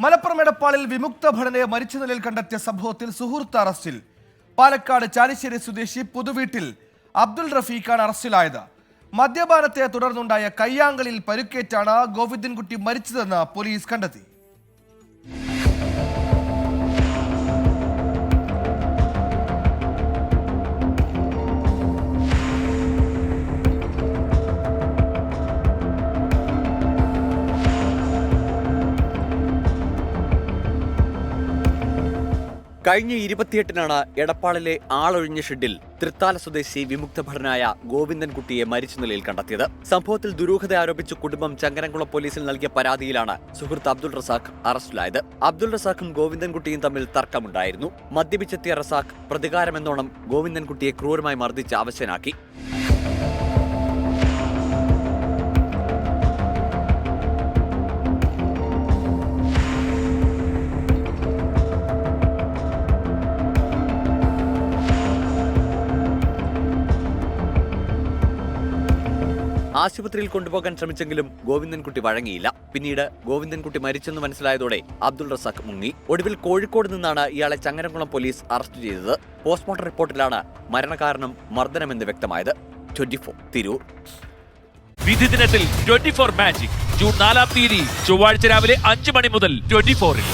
മലപ്പുറം എടപ്പാളിൽ വിമുക്ത ഭടനെ മരിച്ച നിലയിൽ കണ്ടെത്തിയ സംഭവത്തിൽ സുഹൃത്ത് അറസ്റ്റിൽ. പാലക്കാട് ചാലിശ്ശേരി സ്വദേശി പുതുവീട്ടിൽ അബ്ദുൾ റഫീഖാണ് അറസ്റ്റിലായത്. മദ്യപാനത്തെ തുടർന്നുണ്ടായ കയ്യാങ്കളിയിൽ പരുക്കേറ്റാണ് ഗോവിന്ദൻകുട്ടി മരിച്ചതെന്ന് പോലീസ് കണ്ടെത്തി. കഴിഞ്ഞ 28-നാണ് എടപ്പാളിലെ ആളൊഴിഞ്ഞ ഷെഡിൽ തൃത്താല സ്വദേശി വിമുക്ത ഭടനായ ഗോവിന്ദൻകുട്ടിയെ മരിച്ച നിലയിൽ കണ്ടെത്തിയത്. സംഭവത്തിൽ ദുരൂഹത ആരോപിച്ച് കുടുംബം ചങ്ങരംകുളം പോലീസിൽ നൽകിയ പരാതിയിലാണ് സുഹൃത്ത് അബ്ദുൾ റസാഖ് അറസ്റ്റിലായത്. അബ്ദുൾ റസാഖും ഗോവിന്ദൻകുട്ടിയും തമ്മിൽ തർക്കമുണ്ടായിരുന്നു. മദ്യപിച്ചെത്തിയ റസാഖ് പ്രതികാരമെന്നോണം ഗോവിന്ദൻകുട്ടിയെ ക്രൂരമായി മർദ്ദിച്ച് അവശനാക്കി. ആശുപത്രിയിൽ കൊണ്ടുപോകാൻ ശ്രമിച്ചെങ്കിലും ഗോവിന്ദൻകുട്ടി വഴങ്ങിയില്ല. പിന്നീട് ഗോവിന്ദൻകുട്ടി മരിച്ചെന്ന് മനസ്സിലായതോടെ അബ്ദുൾ റസാഖ് മുങ്ങി. ഒടുവിൽ കോഴിക്കോട് നിന്നാണ് ഇയാളെ ചങ്ങരംകുളം പോലീസ് അറസ്റ്റ് ചെയ്തത്. പോസ്റ്റ്മോർട്ടം റിപ്പോർട്ടിലാണ് മരണകാരണം മർദ്ദനമെന്ന് വ്യക്തമായത്. 24 തിരൂർ. വിധി ദിനത്തിൽ 24 മാജിക് ജൂൺ 4 ചൊവ്വാഴ്ച രാവിലെ 5 മണി മുതൽ 24-ൽ.